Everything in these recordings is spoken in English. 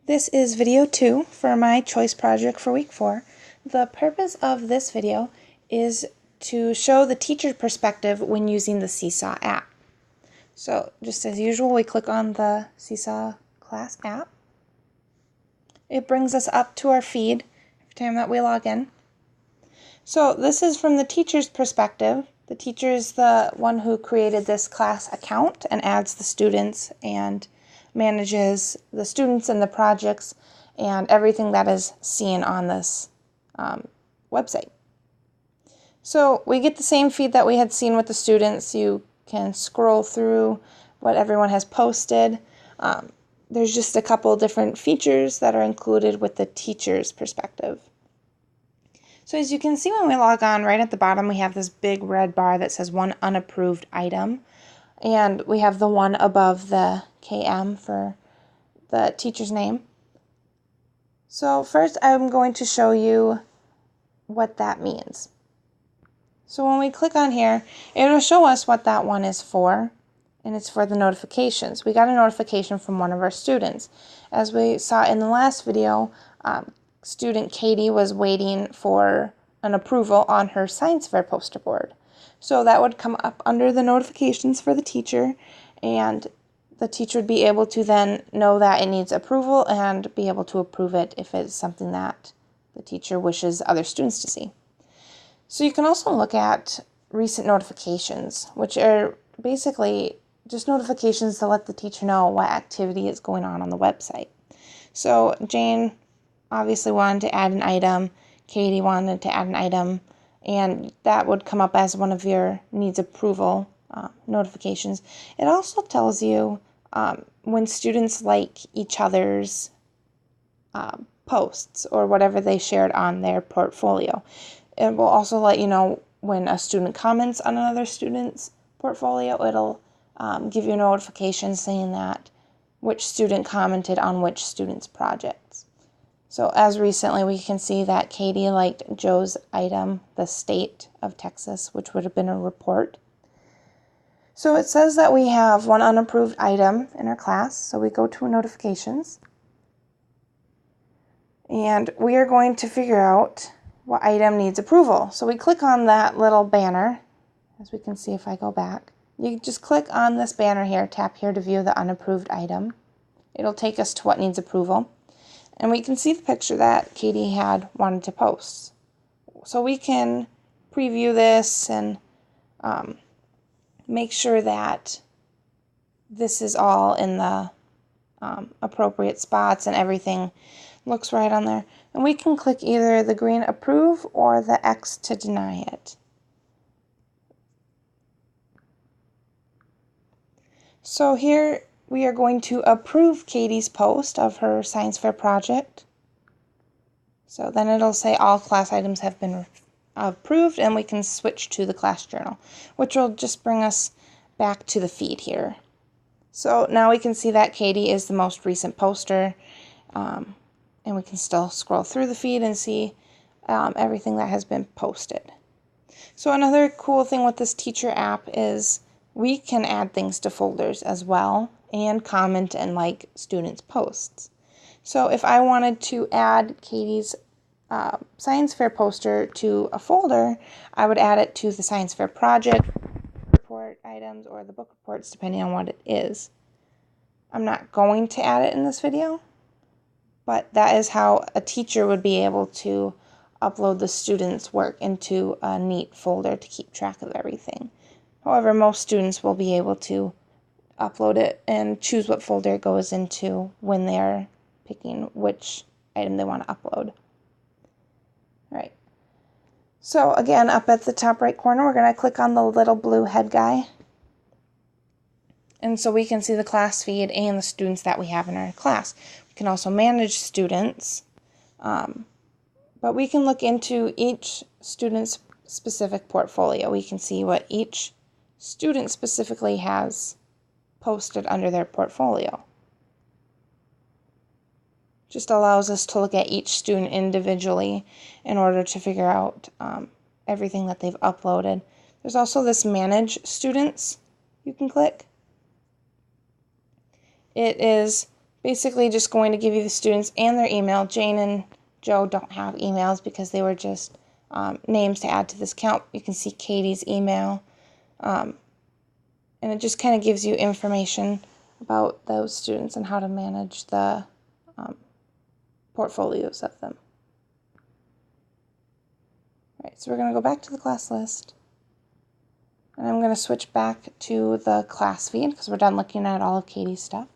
This is video 2 for my choice project for week 4. The purpose of this video is to show the teacher's perspective when using the Seesaw app. So just as usual, we click on the Seesaw class app. It brings us up to our feed every time that we log in. So this is from the teacher's perspective. The teacher is the one who created this class account and adds the students and manages the students and the projects and everything that is seen on this website. So we get the same feed that we had seen with the students. You can scroll through what everyone has posted. There's just a couple different features that are included with the teacher's perspective. So as you can see when we log on, right at the bottom we have this big red bar that says one unapproved item. And we have the one above the KM for the teacher's name. So first I'm going to show you what that means. So when we click on here, it'll show us what that one is for, and it's for the notifications. We got a notification from one of our students. As we saw in the last video, student Katie was waiting for an approval on her science fair poster board. So that would come up under the notifications for the teacher, and the teacher would be able to then know that it needs approval and be able to approve it if it's something that the teacher wishes other students to see. So you can also look at recent notifications, which are basically just notifications to let the teacher know what activity is going on the website. So Jane obviously wanted to add an item, Katie wanted to add an item, and that would come up as one of your needs approval notifications. It also tells you when students like each other's posts or whatever they shared on their portfolio. It will also let you know when a student comments on another student's portfolio. It'll give you a notification saying that which student commented on which student's projects. So as recently we can see that Katie liked Joe's item, the state of Texas, which would have been a report. So it says that we have one unapproved item in our class. So we go to notifications. And we are going to figure out what item needs approval. So we click on that little banner. As we can see if I go back. You just click on this banner here, tap here to view the unapproved item. It'll take us to what needs approval. And we can see the picture that Katie had wanted to post. So we can preview this and make sure that this is all in the appropriate spots and everything looks right on there. And we can click either the green approve or the X to deny it. So here we are going to approve Katie's post of her science fair project. So then it'll say all class items have been approved, and we can switch to the class journal, which will just bring us back to the feed here. So now we can see that Katie is the most recent poster, and we can still scroll through the feed and see everything that has been posted. So another cool thing with this teacher app is we can add things to folders as well and comment and like students' posts. So if I wanted to add Katie's science fair poster to a folder, I would add it to the science fair project, report items, or the book reports, depending on what it is. I'm not going to add it in this video, but that is how a teacher would be able to upload the students' work into a neat folder to keep track of everything. However, most students will be able to upload it and choose what folder it goes into when they're picking which item they want to upload. All right. So again, up at the top right corner, we're going to click on the little blue head guy. And so we can see the class feed and the students that we have in our class. We can also manage students, but we can look into each student's specific portfolio. We can see what each student specifically has posted under their portfolio. Just allows us to look at each student individually in order to figure out everything that they've uploaded. There's also this manage students you can click. It is basically just going to give you the students and their email. Jane and Joe don't have emails because they were just names to add to this account. You can see Katie's email, and it just kind of gives you information about those students and how to manage the portfolios of them. All right, so we're going to go back to the class list, and I'm going to switch back to the class feed because we're done looking at all of Katie's stuff.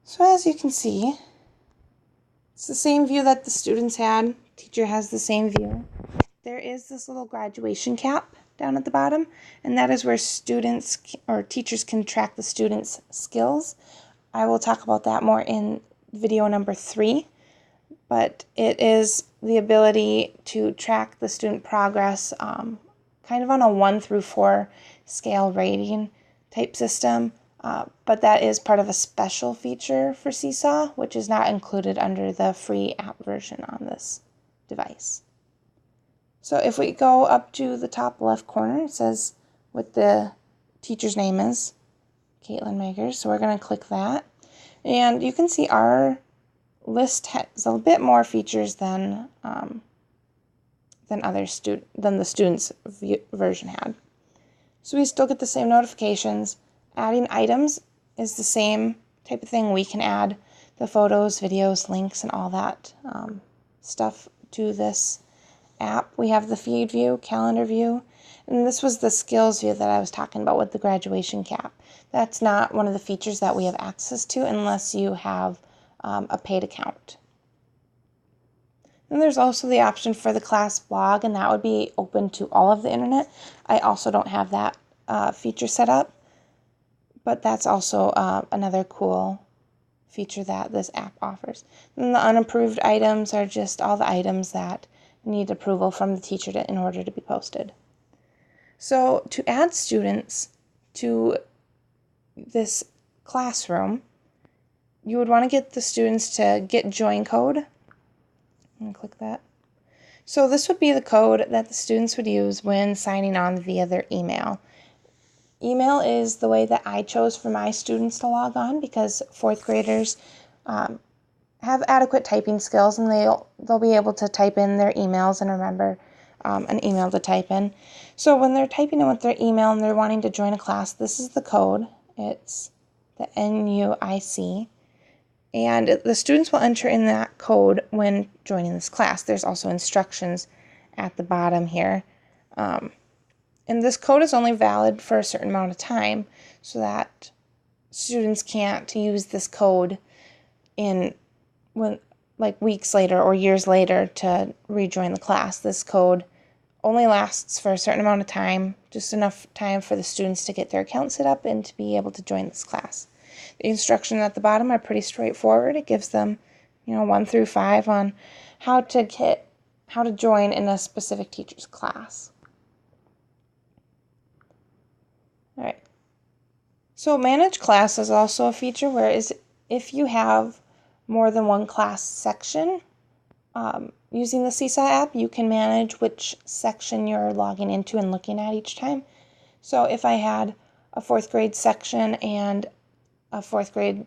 So as you can see, it's the same view that the students had. Teacher has the same view. There is this little graduation cap down at the bottom, and that is where students or teachers can track the students' skills. I will talk about that more in video number 3, but it is the ability to track the student progress kind of on a 1 through 4 scale rating type system. But that is part of a special feature for Seesaw, which is not included under the free app version on this device. So if we go up to the top left corner, it says what the teacher's name is, Caitlin Magers. So we're going to click that. And you can see our list has a bit more features than the student's version had. So we still get the same notifications. Adding items is the same type of thing. We can add the photos, videos, links, and all that stuff to this app. We have the feed view, calendar view, and this was the skills view that I was talking about with the graduation cap. That's not one of the features that we have access to unless you have a paid account. Then there's also the option for the class blog, and that would be open to all of the internet. I also don't have that feature set up, but that's also another cool feature that this app offers. And the unapproved items are just all the items that need approval from the teacher in order to be posted. So to add students to this classroom, you would want to get the students to get join code. I'm going to click that. So this would be the code that the students would use when signing on via their email. Email is the way that I chose for my students to log on because 4th graders have adequate typing skills, and they'll be able to type in their emails and remember an email to type in. So when they're typing in with their email and they're wanting to join a class, this is the code. It's the NUIC. And the students will enter in that code when joining this class. There's also instructions at the bottom here. And this code is only valid for a certain amount of time, so that students can't use this code like weeks later or years later to rejoin the class. This code only lasts for a certain amount of time, just enough time for the students to get their account set up and to be able to join this class. The instructions at the bottom are pretty straightforward. It gives them, 1 through 5 on how to join in a specific teacher's class. All right. So manage class is also a feature, whereas if you have more than one class section, using the Seesaw app, you can manage which section you're logging into and looking at each time. So if I had a 4th grade section and a 4th grade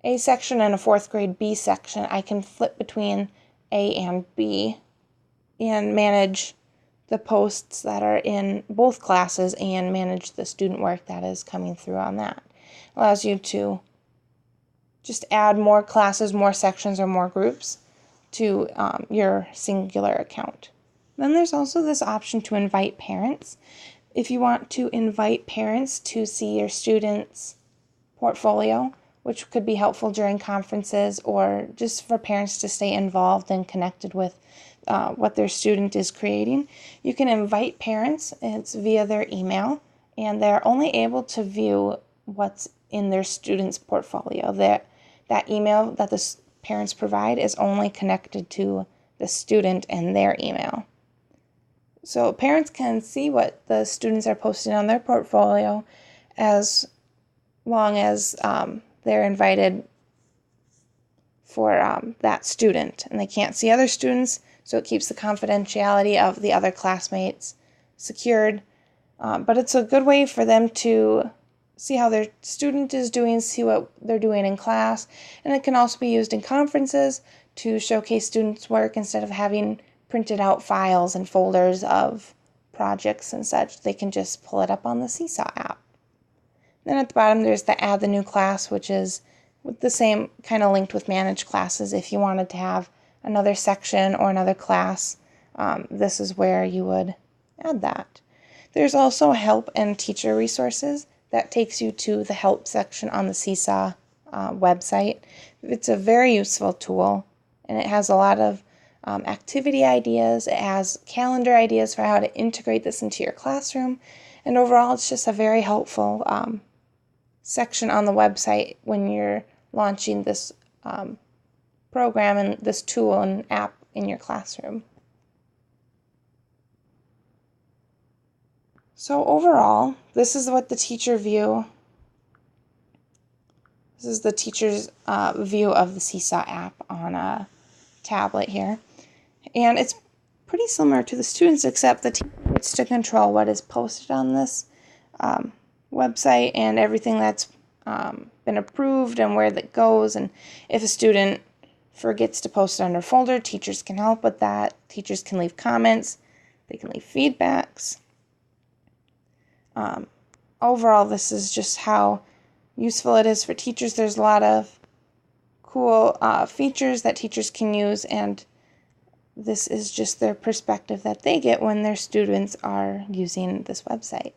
A section and a 4th grade B section, I can flip between A and B and manage the posts that are in both classes and manage the student work that is coming through on that. It allows you to just add more classes, more sections, or more groups to your singular account. Then there's also this option to invite parents. If you want to invite parents to see your students' portfolio, which could be helpful during conferences or just for parents to stay involved and connected with what their student is creating, you can invite parents. It's via their email, and they're only able to view what's in their student's portfolio. That email that the parents provide is only connected to the student and their email. So parents can see what the students are posting on their portfolio as long as they're invited for that student, and they can't see other students, so it keeps the confidentiality of the other classmates secured. But it's a good way for them to see how their student is doing, see what they're doing in class, and it can also be used in conferences to showcase students' work instead of having printed out files and folders of projects and such. They can just pull it up on the Seesaw app. Then at the bottom there's the Add the New Class, which is with the same kind of linked with Manage Classes. If you wanted to have another section or another class, this is where you would add that. There's also help and teacher resources. That takes you to the help section on the Seesaw website. It's a very useful tool, and it has a lot of activity ideas. It has calendar ideas for how to integrate this into your classroom, and overall it's just a very helpful section on the website when you're launching this program and this tool and app in your classroom. So overall, this is what the teacher view, this is the teacher's view of the Seesaw app on a tablet here. And it's pretty similar to the students, except the teacher gets to control what is posted on this website and everything that's been approved and where that goes. And if a student forgets to post it on their folder, teachers can help with that. Teachers can leave comments. They can leave feedbacks. Overall, this is just how useful it is for teachers. There's a lot of cool features that teachers can use, and this is just their perspective that they get when their students are using this website.